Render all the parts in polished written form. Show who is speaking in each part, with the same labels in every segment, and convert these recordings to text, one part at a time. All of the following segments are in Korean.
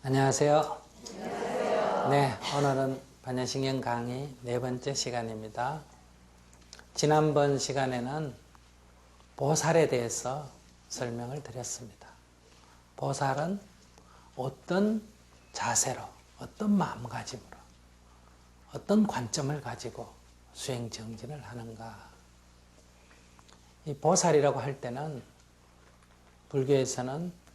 Speaker 1: 안녕하세요. 네, 오늘은 반야신경 강의 네 번째 시간입니다. 지난번 시간에는 보살에 대해서 설명을 드렸습니다. 보살은 어떤 자세로, 어떤 마음가짐으로, 어떤 관점을 가지고 수행 정진을 하는가. 이 보살이라고 할 때는 불교에서는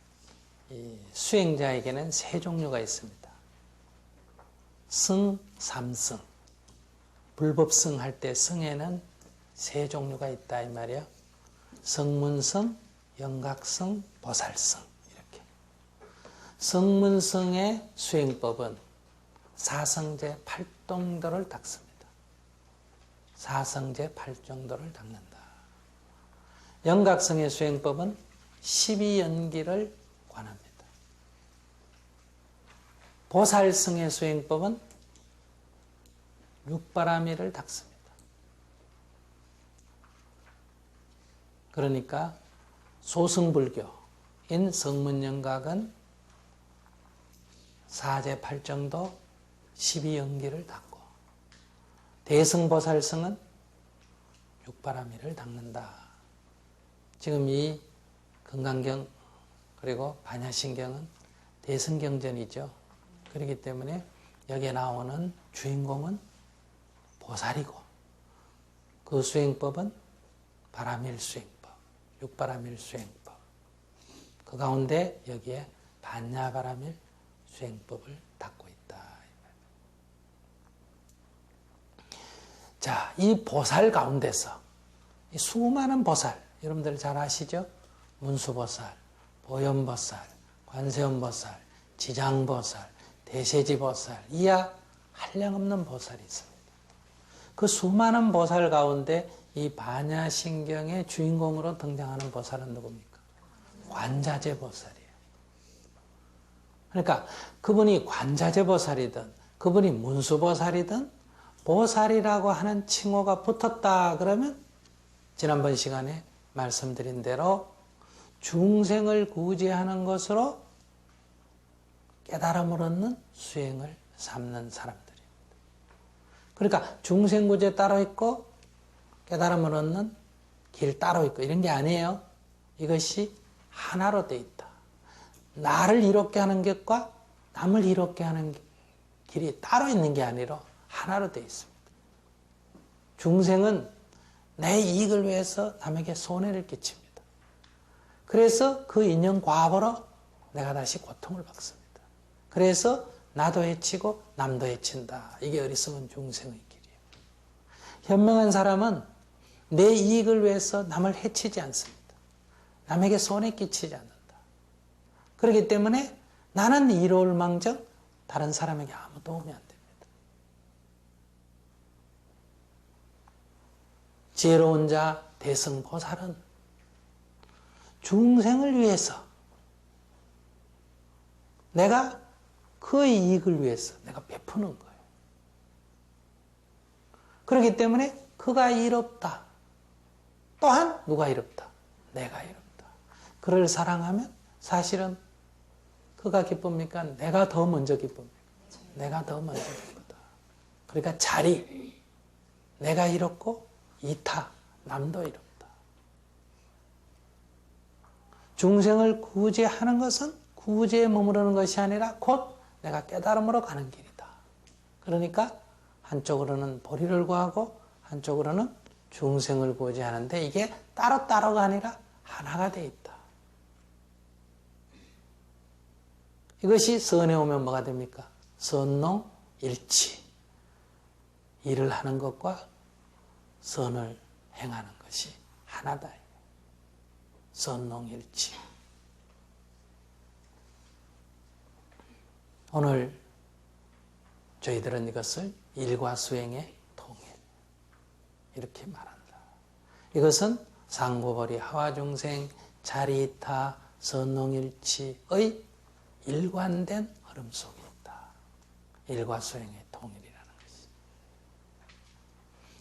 Speaker 1: 이 수행자에게는 세 종류가 있습니다. 승, 삼승. 불법승 할 때 승에는 세 종류가 있다 이 말이에요. 성문승, 영각승, 보살승 이렇게. 성문승의 수행법은 사성제 8정도를 닦습니다. 사성제 8정도를 닦는다. 영각승의 수행법은 12연기를 관합니다. 보살승의 수행법은 육바라밀을 닦습니다. 그러니까 소승불교인 성문영각은 사제 8정도 12연기를 닦고 대승보살승은 육바라밀을 닦는다. 지금 이 건강경 그리고 반야신경은 대승경전이죠. 그렇기 때문에 여기에 나오는 주인공은 보살이고 그 수행법은 바라밀 수행법, 육바라밀 수행법. 그 가운데 여기에 반야바라밀 수행법을 닦고 있다. 자, 이 보살 가운데서 이 수많은 보살, 여러분들 잘 아시죠? 문수보살, 보현보살, 관세음보살, 지장보살, 대세지보살, 이하 한량없는 보살이 있습니다. 그 수많은 보살 가운데 이 반야신경의 주인공으로 등장하는 보살은 누굽니까? 관자재보살이에요. 그러니까 그분이 관자재보살이든 그분이 문수보살이든 보살이라고 하는 칭호가 붙었다 그러면 지난번 시간에 말씀드린 대로 중생을 구제하는 것으로 깨달음을 얻는 수행을 삼는 사람들입니다. 그러니까 중생구제 따로 있고 깨달음을 얻는 길 따로 있고 이런 게 아니에요. 이것이 하나로 되어 있다. 나를 이롭게 하는 것과 남을 이롭게 하는 길이 따로 있는 게 아니라 하나로 되어 있습니다. 중생은 내 이익을 위해서 남에게 손해를 끼칩니다. 그래서 그 인연 과보로 내가 다시 고통을 받습니다. 그래서 나도 해치고 남도 해친다. 이게 어리석은 중생의 길이에요. 현명한 사람은 내 이익을 위해서 남을 해치지 않습니다. 남에게 손해 끼치지 않는다. 그렇기 때문에 나는 이로울 망정 다른 사람에게 아무 도움이 안 됩니다. 지혜로운 자 대승보살은 중생을 위해서 내가 그의 이익을 위해서 내가 베푸는 거예요. 그렇기 때문에 그가 이롭다. 또한 누가 이롭다? 내가 이롭다. 그를 사랑하면 사실은 그가 기쁩니까? 내가 더 먼저 기쁩니까? 내가 더 먼저 기쁘다. 그러니까 자리, 내가 이롭고 이타, 남도 이롭다. 중생을 구제하는 것은 구제에 머무르는 것이 아니라 곧 내가 깨달음으로 가는 길이다. 그러니까 한쪽으로는 보리를 구하고 한쪽으로는 중생을 구제하는데 이게 따로따로가 아니라 하나가 되어 있다. 이것이 선에 오면 뭐가 됩니까? 선농일치. 일을 하는 것과 선을 행하는 것이 하나다. 선농일치. 오늘 저희들은 이것을 일과 수행의 통일 이렇게 말한다. 이것은 상고벌이 하와중생 자리타 선농일치의 일관된 흐름 속에 있다. 일과 수행의 통일이라는 것이.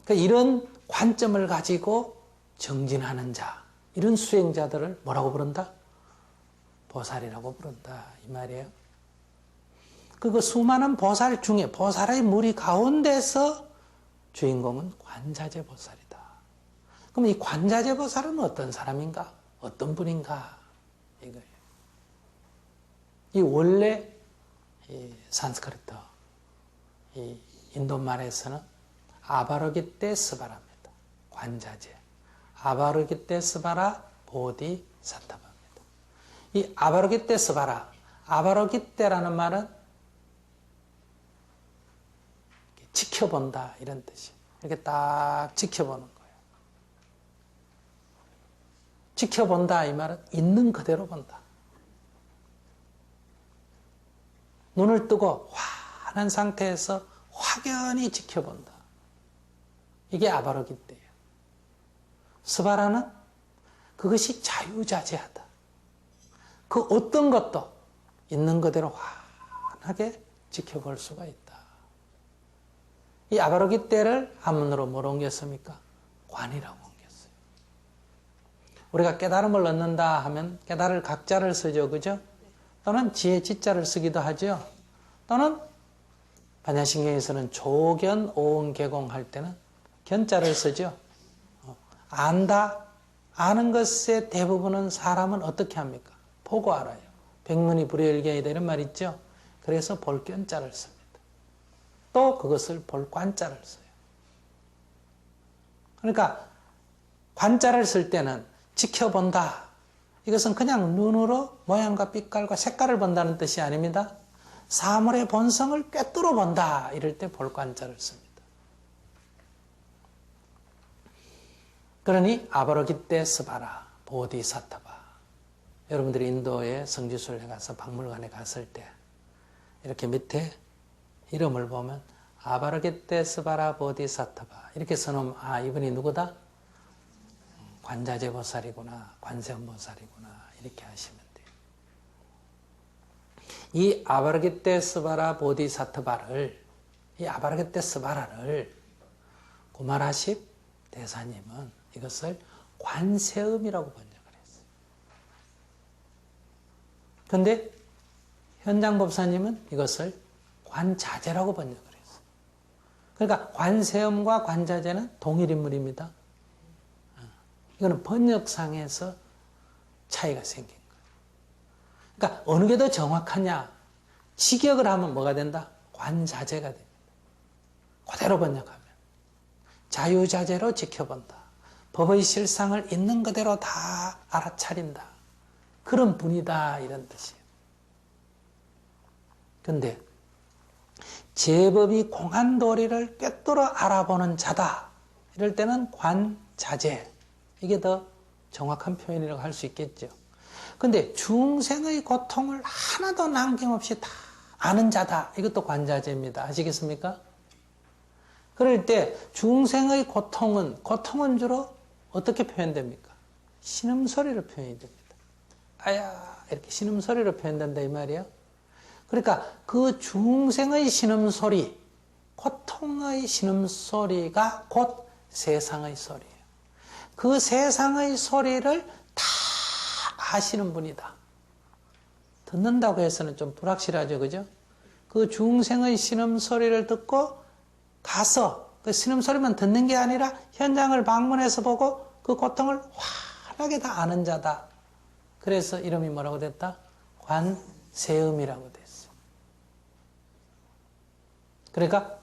Speaker 1: 그러니까 이런 관점을 가지고 정진하는 자, 이런 수행자들을 뭐라고 부른다? 보살이라고 부른다 이 말이에요. 그 수많은 보살 중에 보살의 무리 가운데서 주인공은 관자재 보살이다. 그럼 이 관자재 보살은 어떤 사람인가? 어떤 분인가? 이거예요. 이 원래 이 산스크리트, 이 인도말에서는 아바로기테 스바라입니다. 관자재. 아바로기테 스바라 보디 사타바입니다. 이 아바로기테 스바라, 아바로기테라는 말은 지켜본다 이런 뜻이에요. 이렇게 딱 지켜보는 거예요. 지켜본다 이 말은 있는 그대로 본다. 눈을 뜨고 환한 상태에서 확연히 지켜본다. 이게 아바로기테예요. 스바라는 그것이 자유자재하다. 그 어떤 것도 있는 그대로 환하게 지켜볼 수가 있다. 이 아바로기테를 한문으로 뭐로 옮겼습니까? 관이라고 옮겼어요. 우리가 깨달음을 얻는다 하면 깨달을 각자를 쓰죠. 그죠? 또는 지혜 지자를 쓰기도 하죠. 또는 반야신경에서는 조견, 오은, 개공할 때는 견자를 쓰죠. 안다, 아는 것의 대부분은 사람은 어떻게 합니까? 보고 알아요. 백문이 불여일견이다 이런 말 있죠. 그래서 볼견자를 씁니다. 또 그것을 볼관자를 써요. 그러니까 관자를 쓸 때는 지켜본다. 이것은 그냥 눈으로 모양과 빛깔과 색깔을 본다는 뜻이 아닙니다. 사물의 본성을 꿰뚫어 본다. 이럴 때 볼관자를 씁니다. 그러니 아바로기테 스바라 보디사타바. 여러분들이 인도의 성지순례 가서 박물관에 갔을 때 이렇게 밑에 이름을 보면 아바로기테 스바라 보디사타바 이렇게 써놓으면 아 이분이 누구다? 관자재 보살이구나, 관세음 보살이구나 이렇게 하시면 돼요. 이 아바로기테 스바라 보디사타바를 이 아바로기테 스바라를 구마라십 대사님은 이것을 관세음이라고 번역을 했어요. 그런데 현장법사님은 이것을 관자재라고 번역을 했어요. 그러니까 관세음과 관자재는 동일 인물입니다. 이거는 번역상에서 차이가 생긴 거예요. 그러니까 어느 게 더 정확하냐? 직역을 하면 뭐가 된다? 관자재가 됩니다. 그대로 번역하면. 자유자재로 지켜본다. 법의 실상을 있는 그대로 다 알아차린다. 그런 분이다 이런 뜻이에요. 그런데 제법이 공한 도리를 꿰뚫어 알아보는 자다. 이럴 때는 관자재. 이게 더 정확한 표현이라고 할 수 있겠죠. 그런데 중생의 고통을 하나도 남김없이 다 아는 자다. 이것도 관자재입니다. 아시겠습니까? 그럴 때 중생의 고통은 주로 어떻게 표현됩니까? 신음소리로 표현이 됩니다. 아야 이렇게 신음소리로 표현된다 이 말이에요. 그러니까 그 중생의 신음소리, 고통의 신음소리가 곧 세상의 소리예요. 그 세상의 소리를 다 아시는 분이다. 듣는다고 해서는 좀 불확실하죠. 그죠? 그 중생의 신음소리를 듣고 가서 그 신음소리만 듣는 게 아니라 현장을 방문해서 보고 그 고통을 환하게 다 아는 자다. 그래서 이름이 뭐라고 됐다? 관세음이라고 됐어요. 그러니까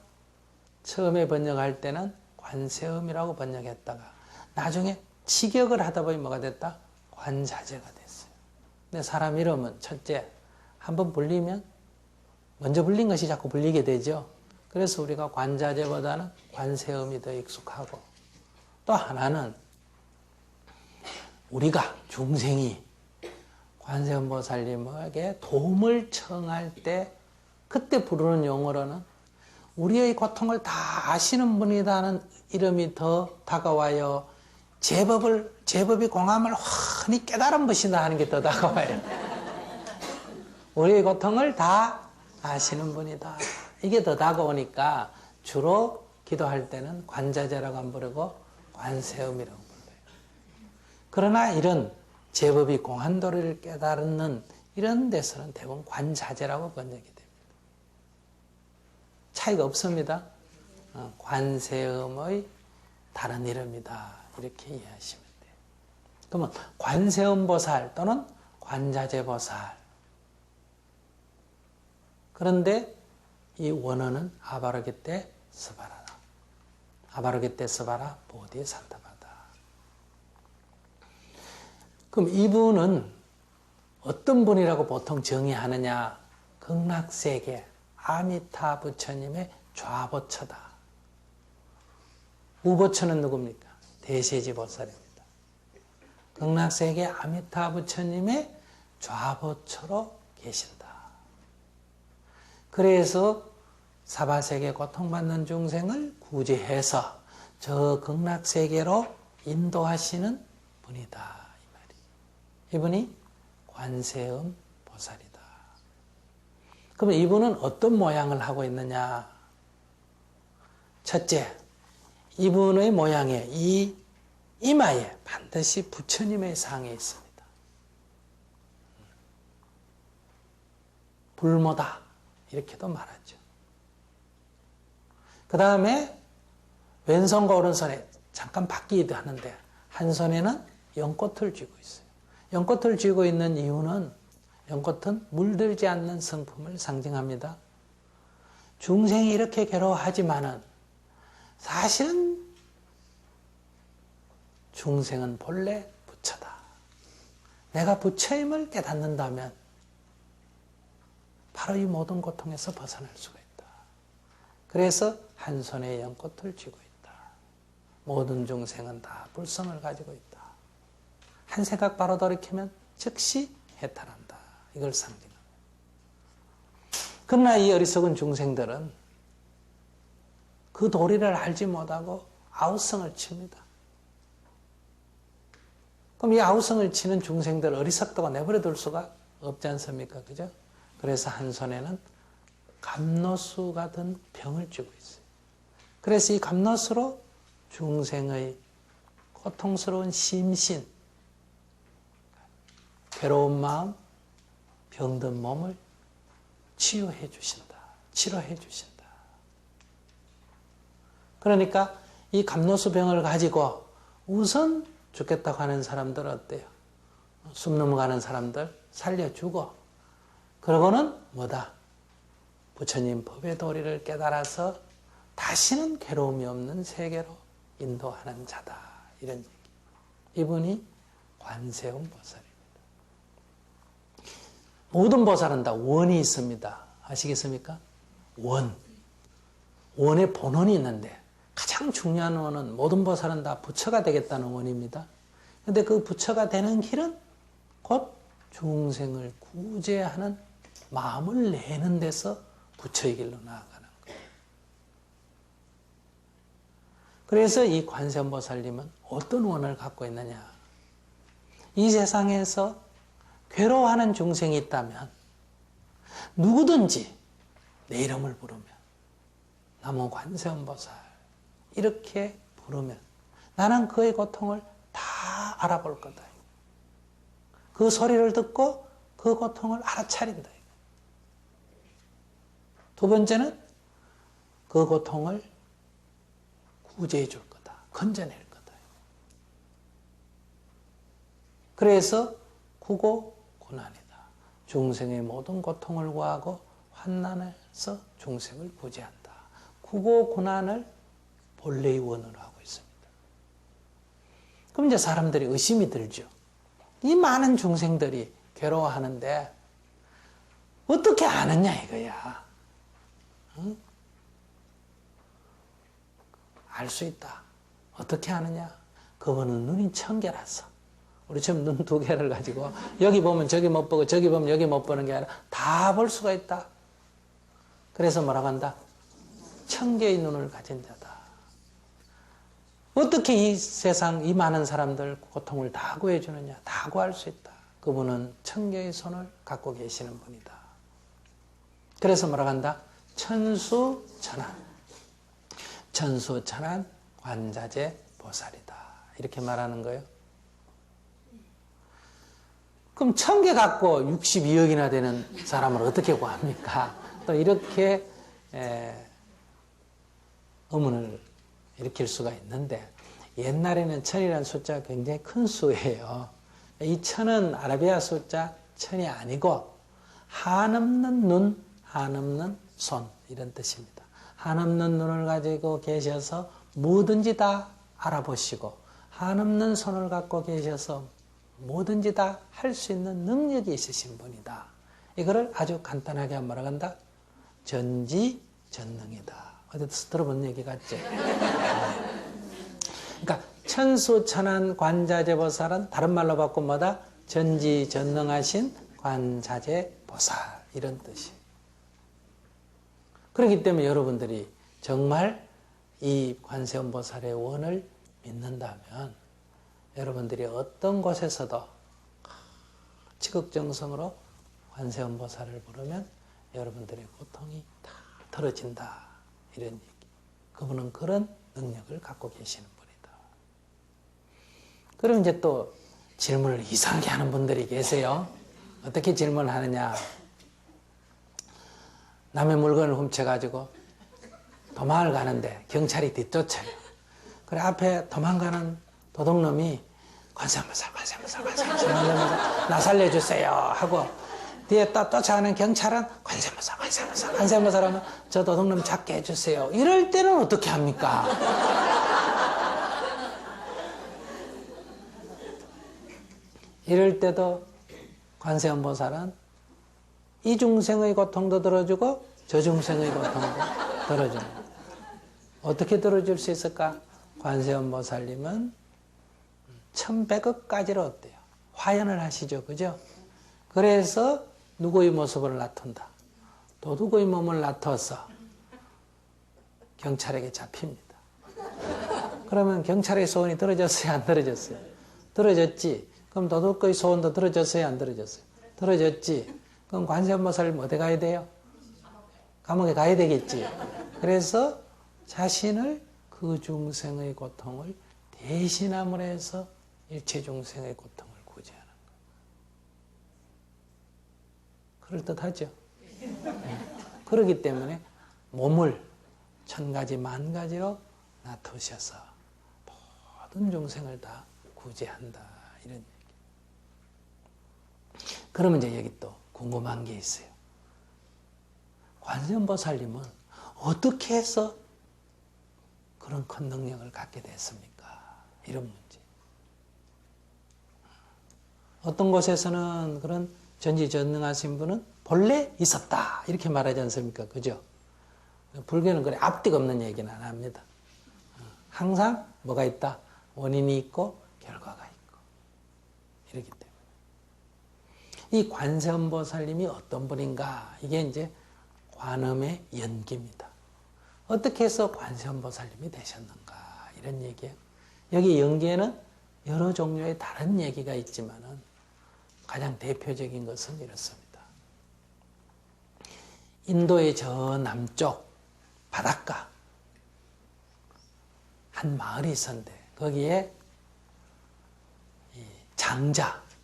Speaker 1: 처음에 번역할 때는 관세음이라고 번역했다가 나중에 직역을 하다 보니 뭐가 됐다? 관자재가 됐어요. 근데 사람 이름은 첫째, 한번 불리면 먼저 불린 것이 자꾸 불리게 되죠. 그래서 우리가 관자재보다는 관세음이 더 익숙하고 또 하나는 우리가 중생이 관세음보살님에게 도움을 청할 때 그때 부르는 용어로는 우리의 고통을 다 아시는 분이라는 이름이 더 다가와요. 제법이 공함을 환히 깨달은 것이다 하는 게 더 다가와요. 우리의 고통을 다 아시는 분이다. 이게 더 다가오니까 주로 기도할 때는 관자재라고 안 부르고 관세음이라고 불러요. 그러나 이런 제법이 공한 도리를 깨달는 이런 데서는 대부분 관자재라고 번역이 됩니다. 차이가 없습니다. 관세음의 다른 이름이다. 이렇게 이해하시면 돼요. 그러면 관세음보살 또는 관자재보살. 그런데 이 원어는 아바르게떼 스바라. 아바르게떼 스바라 보디산타바다. 그럼 이분은 어떤 분이라고 보통 정의하느냐? 극락세계 아미타 부처님의 좌보처다. 우보처는 누굽니까? 대세지 보살입니다. 극락세계 아미타 부처님의 좌보처로 계신다. 그래서 사바세계 고통받는 중생을 구제해서 저 극락세계로 인도하시는 분이다. 이 말이. 이분이 관세음 보살이다. 그러면 이분은 어떤 모양을 하고 있느냐? 첫째, 이분의 모양에 이 이마에 반드시 부처님의 상이 있습니다. 불모다 이렇게도 말하죠. 그 다음에 왼손과 오른손에 잠깐 바뀌기도 하는데 한 손에는 연꽃을 쥐고 있어요. 연꽃을 쥐고 있는 이유는 연꽃은 물들지 않는 성품을 상징합니다. 중생이 이렇게 괴로워하지만은 사실은 중생은 본래 부처다. 내가 부처임을 깨닫는다면 바로 이 모든 고통에서 벗어날 수가 있다. 그래서 한 손에 연꽃을 쥐고 있다. 모든 중생은 다 불성을 가지고 있다. 한 생각 바로 돌이키면 즉시 해탈한다. 이걸 상징합니다. 그러나 이 어리석은 중생들은 그 도리를 알지 못하고 아우성을 칩니다. 그럼 이 아우성을 치는 중생들 어리석다고 내버려 둘 수가 없지 않습니까? 그죠? 그래서 한 손에는 감노수가 든 병을 쥐고 있어요. 그래서 이 감노수로 중생의 고통스러운 심신, 괴로운 마음, 병든 몸을 치유해 주신다. 치료해 주신다. 그러니까 이 감노수병을 가지고 우선 죽겠다고 하는 사람들 어때요? 숨 넘어가는 사람들 살려주고 그러고는 뭐다? 부처님 법의 도리를 깨달아서 다시는 괴로움이 없는 세계로 인도하는 자다. 이런 얘기. 이분이 관세음 보살입니다. 모든 보살은 다 원이 있습니다. 아시겠습니까? 원. 원의 본원이 있는데 가장 중요한 원은 모든 보살은 다 부처가 되겠다는 원입니다. 그런데 그 부처가 되는 길은 곧 중생을 구제하는 마음을 내는 데서 부처의 길로 나아가는 거예요. 그래서 이 관세음보살님은 어떤 원을 갖고 있느냐? 이 세상에서 괴로워하는 중생이 있다면 누구든지 내 이름을 부르면 나무 관세음보살 이렇게 부르면 나는 그의 고통을 다 알아볼 거다. 그 소리를 듣고 그 고통을 알아차린다. 두 번째는 그 고통을 구제해 줄 거다. 건져낼 거다. 그래서 구고고난이다. 중생의 모든 고통을 구하고 환난에서 중생을 구제한다. 구고고난을 본래의 원으로 하고 있습니다. 그럼 이제 사람들이 의심이 들죠. 이 많은 중생들이 괴로워하는데 어떻게 아느냐 이거야. 응? 알 수 있다. 어떻게 아느냐? 그거는 눈이 천개라서. 우리처럼 눈 두 개를 가지고 여기 보면 저기 못 보고 저기 보면 여기 못 보는 게 아니라 다 볼 수가 있다. 그래서 뭐라고 한다? 천개의 눈을 가진 자다. 어떻게 이 세상 이 많은 사람들 고통을 다 구해주느냐? 다 구할 수 있다. 그분은 천개의 손을 갖고 계시는 분이다. 그래서 뭐라고 한다? 천수천안. 천수천안 관자재 보살이다. 이렇게 말하는 거예요. 그럼 1000개 갖고 62억이나 되는 사람을 어떻게 구합니까? 또 이렇게 의문을 일으킬 수가 있는데 옛날에는 천이라는 숫자가 굉장히 큰 수예요. 이 천은 아라비아 숫자 천이 아니고 한없는 눈, 한없는 손 이런 뜻입니다. 한없는 눈을 가지고 계셔서 뭐든지 다 알아보시고 한없는 손을 갖고 계셔서 뭐든지 다 할 수 있는 능력이 있으신 분이다. 이거를 아주 간단하게 뭐라고 한다? 전지전능이다. 어디서 들어본 얘기 같죠? 그러니까 천수천한 관자재보살은 다른 말로 바꾸면 뭐다? 전지전능하신 관자재보살 이런 뜻이에요. 그렇기 때문에 여러분들이 정말 이 관세음보살의 원을 믿는다면 여러분들이 어떤 곳에서도 지극정성으로 관세음보살을 부르면 여러분들의 고통이 다 덜어진다 이런 얘기. 그분은 그런 능력을 갖고 계시는 분이다. 그럼 이제 또 질문을 이상하게 하는 분들이 계세요. 어떻게 질문하느냐. 남의 물건을 훔쳐가지고 도망을 가는데 경찰이 뒤쫓아요. 그래 앞에 도망가는 도둑놈이 관세음보살 나 살려주세요 하고 뒤에 또 쫓아가는 경찰은 관세음보살 하면 저 도둑놈 잡게 해주세요. 이럴 때는 어떻게 합니까? 이럴 때도 관세음보살은 이 중생의 고통도 들어주고 저 중생의 고통도 들어줍니다. 어떻게 들어줄 수 있을까? 관세음보살님은 1100억까지로 어때요? 화연을 하시죠. 그죠? 그래서 누구의 모습을 나타낸다. 도둑의 몸을 나타내서 경찰에게 잡힙니다. 그러면 경찰의 소원이 들어졌어요? 안 들어졌어요? 들어졌지. 그럼 도둑의 소원도 들어졌어요? 안 들어졌어요? 들어졌지. 그럼 관세음보살님 어디 가야 돼요? 감옥에 가야 되겠지. 그래서 자신을 그 중생의 고통을 대신함으로 해서 일체 중생의 고통을 구제하는 것. 그럴듯하죠? 그렇기 때문에 몸을 1000가지 만가지로 나누셔서 모든 중생을 다 구제한다 이런 얘기. 그러면 이제 여기 또 궁금한 게 있어요. 관세음보살님은 어떻게 해서 그런 큰 능력을 갖게 됐습니까? 이런 문제. 어떤 곳에서는 그런 전지전능하신 분은 본래 있었다 이렇게 말하지 않습니까? 그죠? 불교는 그래 앞뒤가 없는 얘기는 안 합니다. 항상 뭐가 있다? 원인이 있고 결과가 있고 이렇기 때문에 이 관세음보살님이 어떤 분인가? 이게 이제 관음의 연기입니다. 어떻게 해서 관세음보살님이 되셨는가? 이런 얘기예요. 여기 연기에는 여러 종류의 다른 얘기가 있지만은 가장 대표적인 것은 이렇습니다. 인도의 저 남쪽 바닷가 한 마을이 있었는데 거기에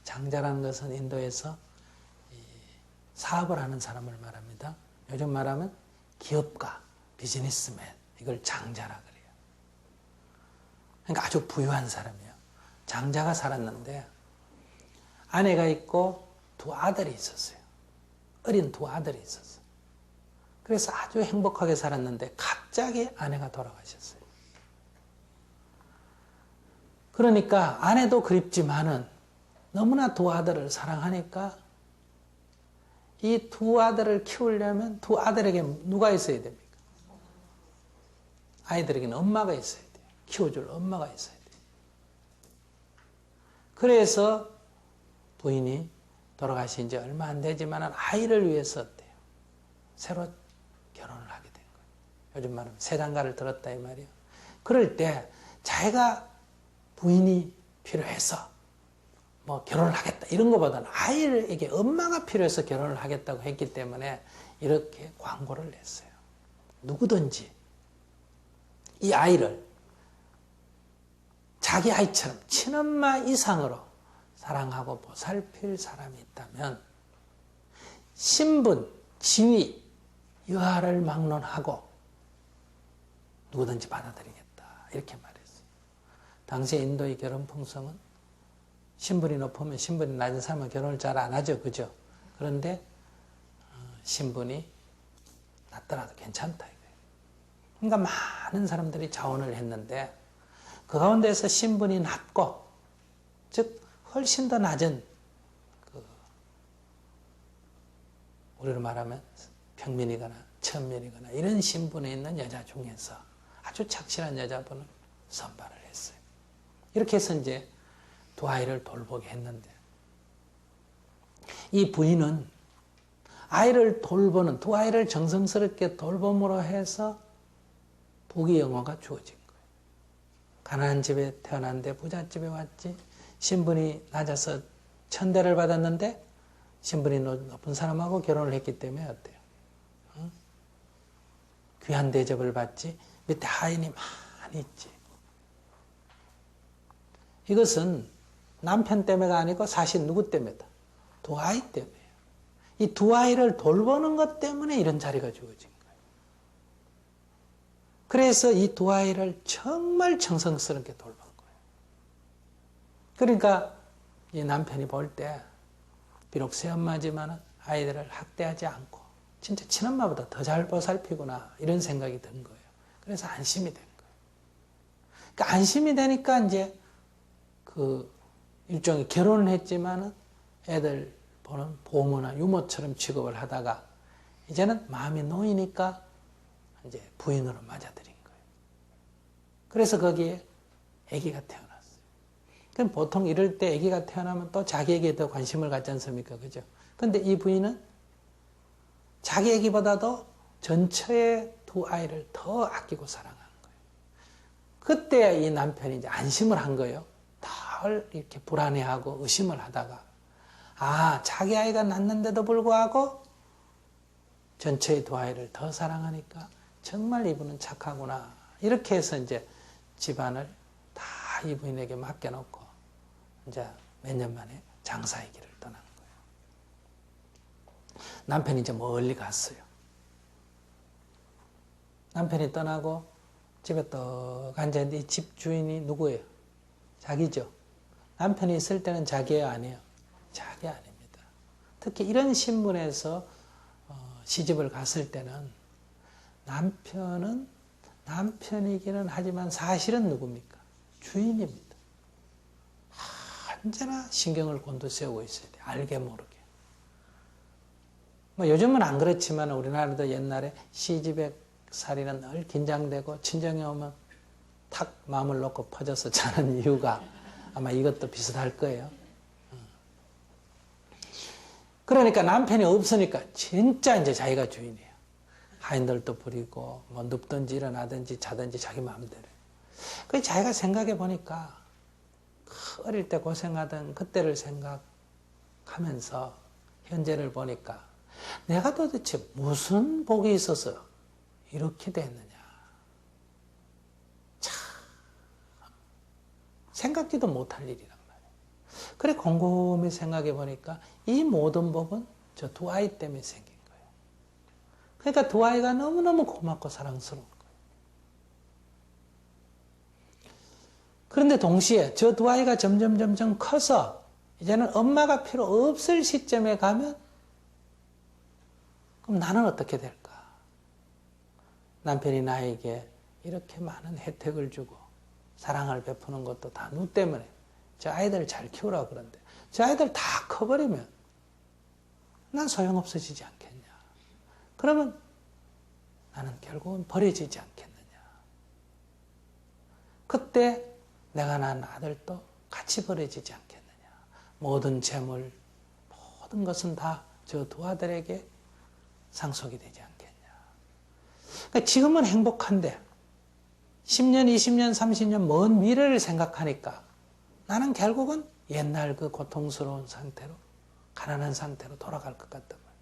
Speaker 1: 장자라는 것은 인도에서 사업을 하는 사람을 말합니다. 요즘 말하면 기업가, 비즈니스맨 이걸 장자라 그래요. 그러니까 아주 부유한 사람이에요. 장자가 살았는데 아내가 있고 두 아들이 있었어요. 어린 두 아들이 있었어요. 그래서 아주 행복하게 살았는데 갑자기 아내가 돌아가셨어요. 그러니까 아내도 그립지만은 너무나 두 아들을 사랑하니까 이 두 아들을 키우려면 두 아들에게 누가 있어야 됩니까? 아이들에게는 엄마가 있어야 돼요. 키워줄 엄마가 있어야 돼요. 그래서 부인이 돌아가신 지 얼마 안 되지만 아이를 위해서 어때요? 새로 결혼을 하게 된 거예요. 요즘 말하면 새장가를 들었다 이 말이에요. 그럴 때 자기가 부인이 필요해서 뭐 결혼을 하겠다 이런 것보다는 아이에게 엄마가 필요해서 결혼을 하겠다고 했기 때문에 이렇게 광고를 냈어요. 누구든지 이 아이를 자기 아이처럼 친엄마 이상으로 사랑하고 보살필 사람이 있다면 신분, 지위, 여하를 막론하고 누구든지 받아들이겠다. 이렇게 말했어요. 당시 인도의 결혼 풍성은 신분이 높으면 신분이 낮은 사람은 결혼을 잘 안 하죠. 그죠? 그런데 신분이 낮더라도 괜찮다. 이거예요. 그러니까 많은 사람들이 자원을 했는데 그 가운데서 신분이 낮고 즉 훨씬 더 낮은 우리로 말하면 평민이거나 천민이거나 이런 신분에 있는 여자 중에서 아주 착실한 여자분을 선발을 했어요. 이렇게 해서 이제 두 아이를 돌보게 했는데 이 부인은 아이를 돌보는 두 아이를 정성스럽게 돌봄으로 해서 부귀영화가 주어진 거예요. 가난한 집에 태어났는데 부잣집에 왔지. 신분이 낮아서 천대를 받았는데 신분이 높은 사람하고 결혼을 했기 때문에 어때요? 귀한 대접을 받지. 밑에 하인이 많이 있지. 이것은 남편 때문에가 아니고 사실 누구 때문에다? 두 아이 때문에요. 이 두 아이를 돌보는 것 때문에 이런 자리가 주어진 거예요. 그래서 이 두 아이를 정말 정성스럽게 돌본 거예요. 그러니까 이 남편이 볼 때 비록 새엄마지만 아이들을 학대하지 않고 진짜 친엄마보다 더 잘 보살피구나 이런 생각이 든 거예요. 그래서 안심이 된 거예요. 그러니까 안심이 되니까 이제 그 일종의 결혼을 했지만은 애들 보는 보모나 유모처럼 취급을 하다가 이제는 마음이 놓이니까 이제 부인으로 맞아들인 거예요. 그래서 거기에 아기가 태어났어요. 그럼 보통 이럴 때 아기가 태어나면 또 자기에게 더 관심을 갖지 않습니까? 그죠? 근데 이 부인은 자기 아기보다도 전처의 두 아이를 더 아끼고 사랑하는 거예요. 그때 이 남편이 이제 안심을 한 거예요. 덜 이렇게 불안해하고 의심을 하다가 자기 아이가 낳는데도 불구하고 전처의 두 아이를 더 사랑하니까 정말 이분은 착하구나. 이렇게 해서 이제 집안을 다 이 부인에게 맡겨놓고 이제 몇 년 만에 장사의 길을 떠난 거예요. 남편이 이제 멀리 갔어요. 남편이 떠나고 집에 떡 앉아있는데 이 집 주인이 누구예요? 자기죠. 남편이 있을 때는 자기예요, 아니에요? 자기 아닙니다. 특히 이런 신분에서 시집을 갔을 때는 남편은 남편이기는 하지만 사실은 누굽니까? 주인입니다. 언제나 신경을 곤두세우고 있어야 돼요. 알게 모르게. 요즘은 안 그렇지만 우리나라도 옛날에 시집에 살이는 늘 긴장되고 친정에 오면 탁 마음을 놓고 퍼져서 자는 이유가 아마 이것도 비슷할 거예요. 그러니까 남편이 없으니까 진짜 이제 자기가 주인이에요. 하인들도 부리고 뭐 눕든지 일어나든지 자든지 자기 마음대로. 그 자기가 생각해 보니까 어릴 때 고생하던 그때를 생각하면서 현재를 보니까 내가 도대체 무슨 복이 있어서 이렇게 됐느냐. 참 생각지도 못할 일이란 말이에요. 그래 곰곰이 생각해 보니까 이 모든 복은 저 두 아이 때문에 생긴 거예요. 그러니까 두 아이가 너무너무 고맙고 사랑스러운 거예요. 그런데 동시에 저 두 아이가 점점 커서 이제는 엄마가 필요 없을 시점에 가면 그럼 나는 어떻게 될까? 남편이 나에게 이렇게 많은 혜택을 주고 사랑을 베푸는 것도 다 누 때문에 저 아이들 잘 키우라고 그러는데 저 아이들 다 커버리면 난 소용없어지지 않겠냐. 그러면 나는 결국은 버려지지 않겠느냐. 그때 내가 낳은 아들도 같이 버려지지 않겠느냐. 모든 재물, 모든 것은 다 저 두 아들에게 상속이 되지 않겠냐. 그러니까 지금은 행복한데 10년, 20년, 30년 먼 미래를 생각하니까 나는 결국은 옛날 그 고통스러운 상태로 가난한 상태로 돌아갈 것 같단 말이야.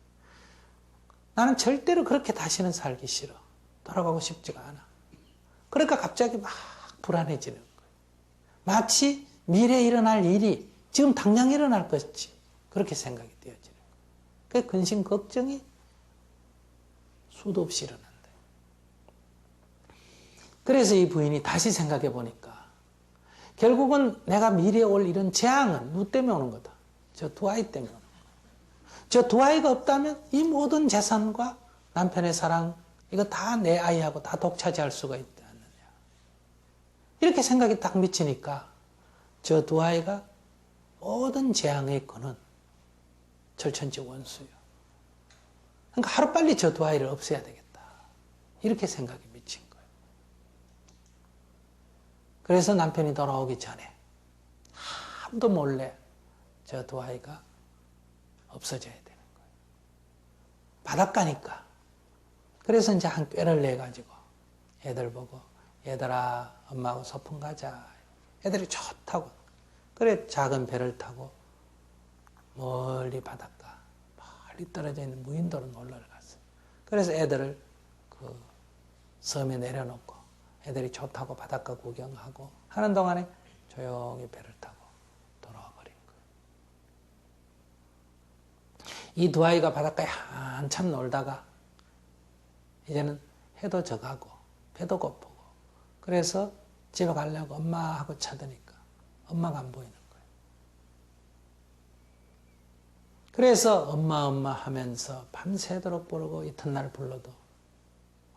Speaker 1: 나는 절대로 그렇게 다시는 살기 싫어. 돌아가고 싶지가 않아. 그러니까 갑자기 막 불안해지는 거예요. 마치 미래에 일어날 일이 지금 당장 일어날 것이지 그렇게 생각이 되어지는 거예요. 그 근심 걱정이 수도 없이 일어난다. 그래서 이 부인이 다시 생각해 보니까 결국은 내가 미래에 올 이런 재앙은 누구 때문에 오는 거다. 저 두 아이 때문에 오는 거다. 저 두 아이가 없다면 이 모든 재산과 남편의 사랑 이거 다 내 아이하고 다 독차지할 수가 있지 않느냐. 이렇게 생각이 딱 미치니까 저 두 아이가 모든 재앙의 근원 절천지 원수요. 그러니까 하루빨리 저 두 아이를 없애야 되겠다. 이렇게 생각이 미친 거예요. 그래서 남편이 돌아오기 전에 아무도 몰래 저 두 아이가 없어져야 되는 거예요. 바닷가니까. 그래서 이제 한 꾀를 내가지고 애들 보고 얘들아 엄마하고 소풍 가자. 애들이 좋다고. 그래 작은 배를 타고 멀리 바닷가 멀리 떨어져 있는 무인도로 놀러를 갔어요. 그래서 애들을 그 섬에 내려놓고 애들이 좋다고 바닷가 구경하고 하는 동안에 조용히 배를 타고 돌아와 버린 거예요. 이 두 아이가 바닷가에 한참 놀다가 이제는 해도 져가고 배도 고프고 그래서 집에 가려고 엄마하고 찾으니까 엄마가 안 보이는 거예요. 그래서 엄마 엄마 하면서 밤새도록 부르고 이튿날 불러도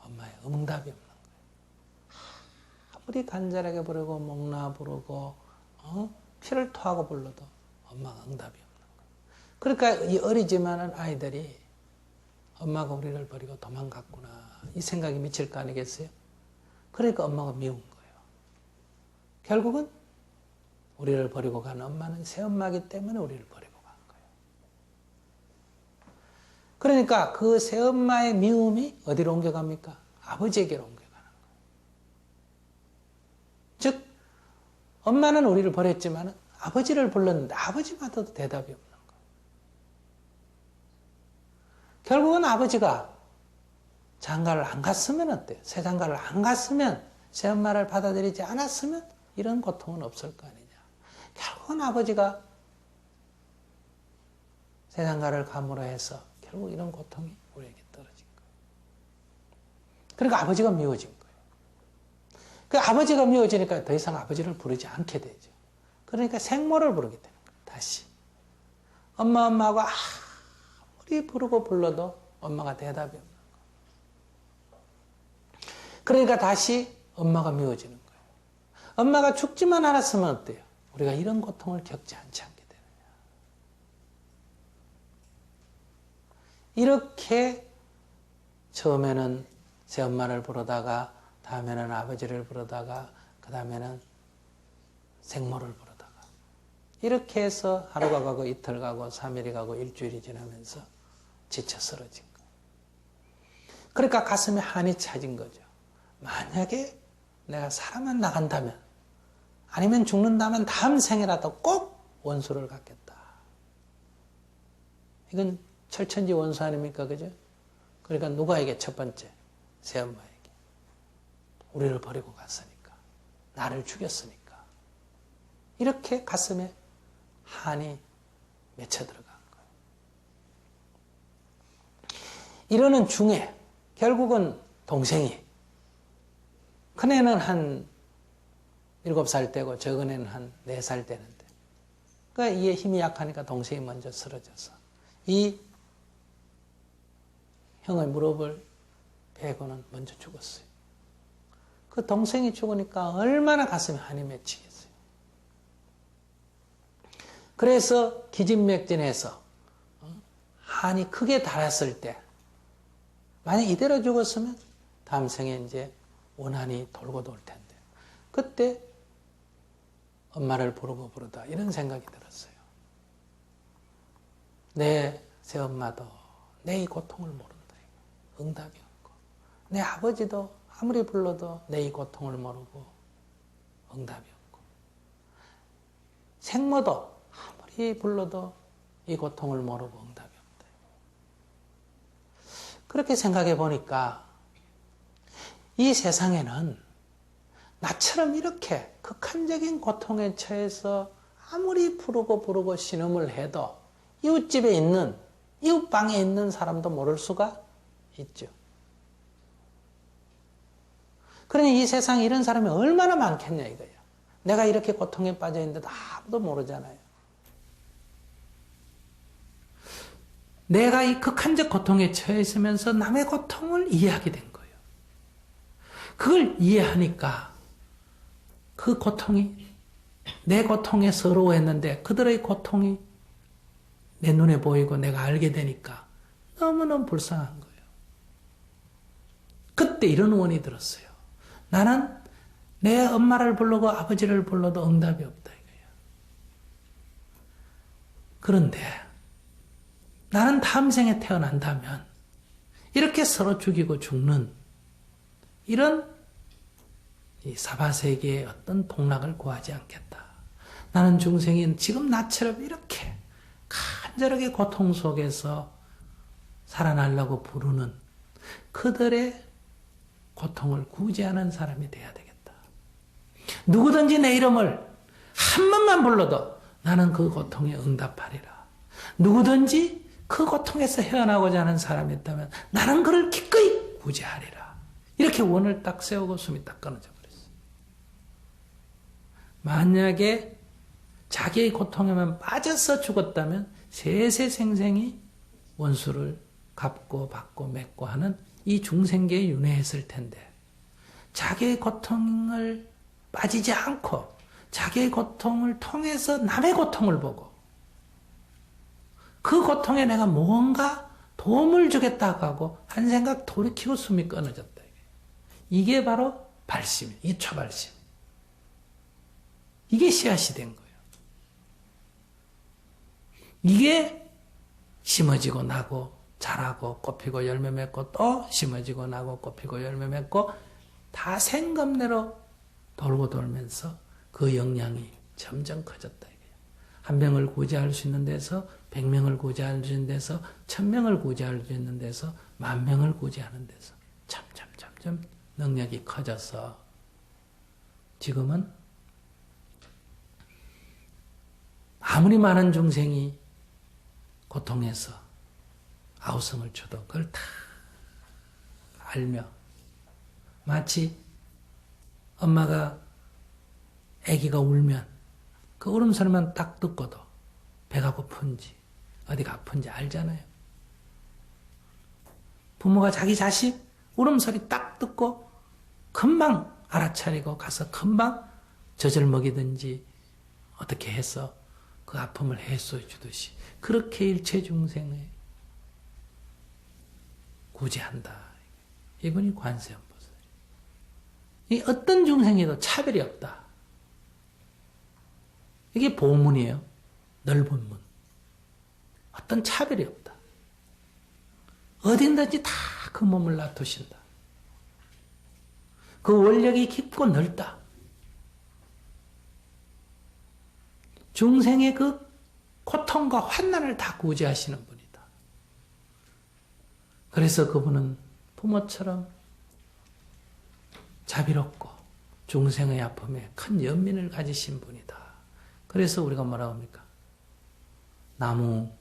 Speaker 1: 엄마의 응답이 없는 거예요. 아무리 간절하게 부르고 목나 부르고 피를 토하고 불러도 엄마가 응답이 없는 거예요. 그러니까 이 어리지만한 아이들이 엄마가 우리를 버리고 도망갔구나 이 생각이 미칠 거 아니겠어요? 그러니까 엄마가 미운 거예요. 결국은 우리를 버리고 간 엄마는 새엄마이기 때문에 우리를 버리고 간 거예요. 그러니까 그 새엄마의 미움이 어디로 옮겨갑니까? 아버지에게로 옮겨가는 거예요. 즉 엄마는 우리를 버렸지만 아버지를 불렀는데 아버지마저도 대답이 없는 거예요. 결국은 아버지가 장가를 안 갔으면 어때요? 새 장가를 안 갔으면 새엄마를 받아들이지 않았으면 이런 고통은 없을 거 아니냐. 결국은 아버지가 새 장가를 감으로 해서 결국 이런 고통이 우리에게 떨어진 거예요. 그러니까 아버지가 미워진 거예요. 그 아버지가 미워지니까 더 이상 아버지를 부르지 않게 되죠. 그러니까 생모를 부르게 되는 거예요. 다시. 엄마 엄마하고 아무리 부르고 불러도 엄마가 대답이 없는 거예요. 그러니까 다시 엄마가 미워지는 거예요. 엄마가 죽지만 않았으면 어때요? 우리가 이런 고통을 겪지 않지 않게 되느냐. 이렇게 처음에는 새엄마를 부르다가 다음에는 아버지를 부르다가 그 다음에는 생모를 부르다가 이렇게 해서 하루가 가고 이틀 가고 3일이 가고 일주일이 지나면서 지쳐 쓰러진 거예요. 그러니까 가슴에 한이 차진 거죠. 만약에 내가 살아만 나간다면 아니면 죽는다면 다음 생이라도 꼭 원수를 갖겠다. 이건 철천지 원수 아닙니까? 그죠? 그러니까 누가에게 첫 번째? 새엄마에게. 우리를 버리고 갔으니까. 나를 죽였으니까. 이렇게 가슴에 한이 맺혀 들어간 거예요. 이러는 중에 결국은 동생이 큰애는 한 7살 때고 적은애는 한 4살 때는데 그러니까 이에 힘이 약하니까 동생이 먼저 쓰러져서 이 형의 무릎을 베고는 먼저 죽었어요. 그 동생이 죽으니까 얼마나 가슴에 한이 맺히겠어요. 그래서 기진맥진해서 한이 크게 달았을 때 만약 이대로 죽었으면 다음 생에 이제 원한이 돌고 돌 텐데 그때 엄마를 부르고 부르다 이런 생각이 들었어요. 내 새엄마도 내 이 고통을 모른다. 응답이 없고 내 아버지도 아무리 불러도 내 이 고통을 모르고 응답이 없고 생모도 아무리 불러도 이 고통을 모르고 응답이 없다. 그렇게 생각해 보니까 이 세상에는 나처럼 이렇게 극한적인 고통에 처해서 아무리 부르고 신음을 해도 이웃집에 있는 이웃방에 있는 사람도 모를 수가 있죠. 그러니 이 세상에 이런 사람이 얼마나 많겠냐 이거야. 내가 이렇게 고통에 빠져 있는데도 아무도 모르잖아요. 내가 이 극한적 고통에 처해 있으면서 남의 고통을 이해하게 된 거예요. 그걸 이해하니까 그 고통이 내 고통에 서러워했는데 그들의 고통이 내 눈에 보이고 내가 알게 되니까 너무너무 불쌍한 거예요. 그때 이런 원이 들었어요. 나는 내 엄마를 불러도 아버지를 불러도 응답이 없다 이거예요. 그런데 나는 다음 생에 태어난다면 이렇게 서로 죽이고 죽는 이런 이 사바세계의 어떤 복락을 구하지 않겠다. 나는 중생인 지금 나처럼 이렇게 간절하게 고통 속에서 살아나려고 부르는 그들의 고통을 구제하는 사람이 돼야 되겠다. 누구든지 내 이름을 한 번만 불러도 나는 그 고통에 응답하리라. 누구든지 그 고통에서 헤어나고자 하는 사람이 있다면 나는 그를 기꺼이 구제하리라. 이렇게 원을 딱 세우고 숨이 딱 끊어져 버렸어요. 만약에 자기의 고통에만 빠져서 죽었다면 세세생생이 원수를 갚고 받고 맺고 하는 이 중생계에 윤회했을 텐데 자기의 고통을 빠지지 않고 자기의 고통을 통해서 남의 고통을 보고 그 고통에 내가 뭔가 도움을 주겠다고 하고 한 생각 돌이키고 숨이 끊어졌다. 이게 바로 발심이에요. 이게 초발심. 이게 씨앗이 된 거예요. 이게 심어지고 나고 자라고 꽃피고 열매 맺고 또 심어지고 나고 꽃피고 열매 맺고 다 생금내로 돌고 돌면서 그 영향이 점점 커졌다. 한 명을 구제할 수 있는 데서 100명을 구제할 수 있는 데서 1000명을 구제할 수 있는 데서 10,000명을 구제하는 데서 점점 능력이 커져서 지금은 아무리 많은 중생이 고통해서 아우성을 쳐도 그걸 다 알며 마치 엄마가 아기가 울면 그 울음소리만 딱 듣고도 배가 고픈지 어디가 아픈지 알잖아요. 부모가 자기 자식 울음소리 딱 듣고 금방 알아차리고 가서 금방 젖을 먹이든지 어떻게 해서 그 아픔을 해소해 주듯이 그렇게 일체중생을 구제한다. 이분이 관세음보살. 이 어떤 중생에도 차별이 없다. 이게 보문이에요. 넓은 문. 어떤 차별이 없다. 어딘든지 다 그 몸을 놔두신다. 그 원력이 깊고 넓다. 중생의 그 고통과 환난을 다 구제하시는 분이다. 그래서 그분은 부모처럼 자비롭고 중생의 아픔에 큰 연민을 가지신 분이다. 그래서 우리가 뭐라고 합니까? 나무,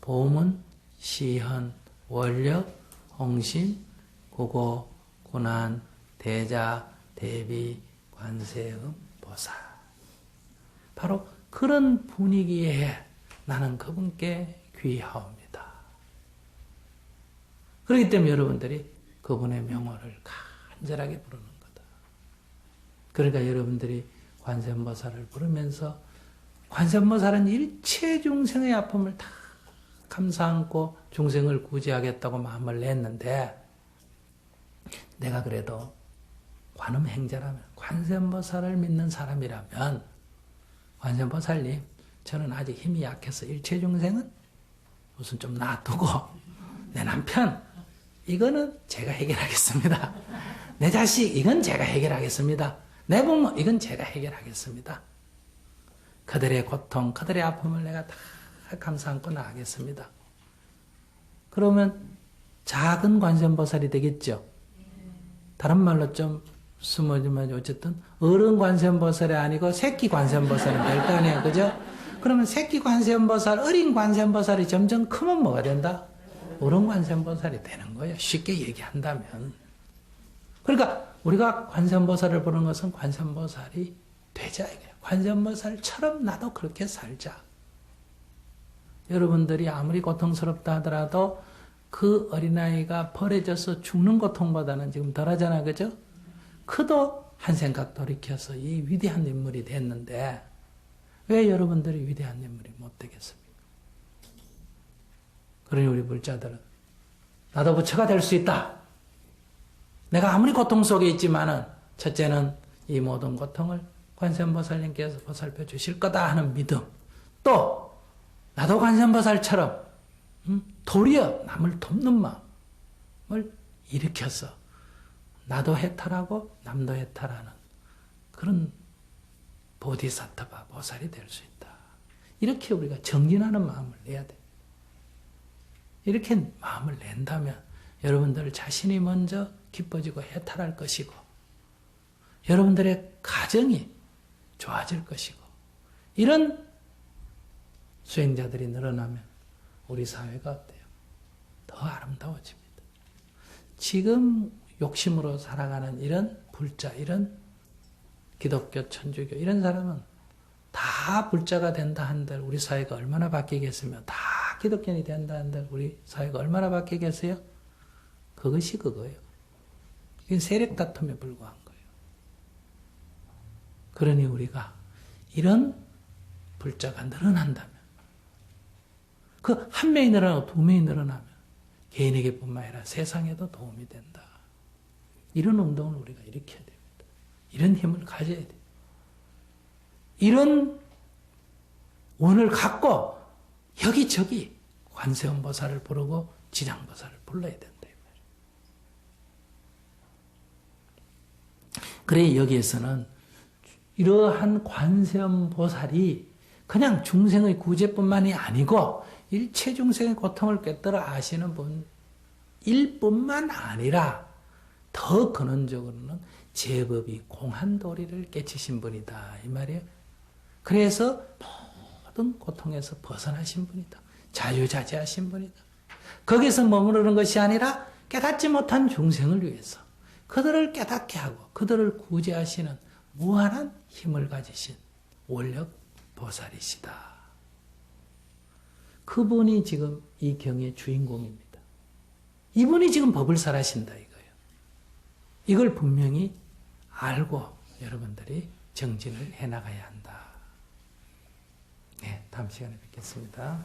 Speaker 1: 보문, 시현, 원력, 홍심, 구고, 군한, 대자, 대비, 관세음, 보살. 바로 그런 분위기에 나는 그분께 귀하옵니다. 그렇기 때문에 여러분들이 그분의 명호를 간절하게 부르는 거다. 그러니까 여러분들이 관세음보살을 부르면서 관세음보살은 일체 중생의 아픔을 다 감사 안고 중생을 구제하겠다고 마음을 냈는데 내가 그래도 관음행자라면 관세음보살을 믿는 사람이라면 관세음보살님 저는 아직 힘이 약해서 일체 중생은 무슨 좀 놔두고 내 남편 이거는 제가 해결하겠습니다. 내 자식 이건 제가 해결하겠습니다. 내 부모 이건 제가 해결하겠습니다. 그들의 고통 그들의 아픔을 내가 다 감사 안고 나가겠습니다. 그러면 작은 관세음보살이 되겠죠. 다른 말로 좀 숨어지면 어쨌든 어른 관세음보살이 아니고 새끼 관세음보살이 될 거 아니에요. 그죠? 그러면 새끼 관세음보살, 어린 관세음보살이 점점 크면 뭐가 된다? 어른 관세음보살이 되는 거예요. 쉽게 얘기한다면. 그러니까 우리가 관세음보살을 보는 것은 관세음보살이 되자 이거예요. 관세음보살처럼 나도 그렇게 살자. 여러분들이 아무리 고통스럽다 하더라도 그 어린아이가 버려져서 죽는 고통보다는 지금 덜하잖아, 그죠? 그도 한 생각 돌이켜서 이 위대한 인물이 됐는데 왜 여러분들이 위대한 인물이 못 되겠습니까? 그러니 우리 불자들은 나도 부처가 될 수 있다. 내가 아무리 고통 속에 있지만은 첫째는 이 모든 고통을 관세음보살님께서 보살펴 주실 거다 하는 믿음. 또 나도 관세음보살처럼 도리어 남을 돕는 마음을 일으켜서 나도 해탈하고 남도 해탈하는 그런 보디사트바 보살이 될 수 있다. 이렇게 우리가 정진하는 마음을 내야 돼. 이렇게 마음을 낸다면 여러분들 자신이 먼저 기뻐지고 해탈할 것이고 여러분들의 가정이 좋아질 것이고 이런 수행자들이 늘어나면 우리 사회가 어때요? 더 아름다워집니다. 지금 욕심으로 살아가는 이런 불자, 이런 기독교, 천주교 이런 사람은 다 불자가 된다 한들 우리 사회가 얼마나 바뀌겠으며 다 기독교인이 된다 한들 우리 사회가 얼마나 바뀌겠어요? 그것이 그거예요. 이건 세력 다툼에 불과한 거예요. 그러니 우리가 이런 불자가 늘어난다면 그 한 명이 늘어나고 두 명이 늘어나면 개인에게뿐만 아니라 세상에도 도움이 된다. 이런 운동을 우리가 일으켜야 됩니다. 이런 힘을 가져야 돼요. 이런 원을 갖고 여기저기 관세음보살을 부르고 지장보살을 불러야 된다. 그래 여기에서는 이러한 관세음보살이 그냥 중생의 구제뿐만이 아니고 일체 중생의 고통을 꿰뚫어 아시는 분일 뿐만 아니라 더 근원적으로는 제법이 공한도리를 깨치신 분이다 이 말이에요. 그래서 모든 고통에서 벗어나신 분이다. 자유자재하신 분이다. 거기서 머무르는 것이 아니라 깨닫지 못한 중생을 위해서 그들을 깨닫게 하고 그들을 구제하시는 무한한 힘을 가지신 원력 보살이시다. 그분이 지금 이 경의 주인공입니다. 이분이 지금 법을 설하신다 이거예요. 이걸 분명히 알고 여러분들이 정진을 해나가야 한다. 네, 다음 시간에 뵙겠습니다.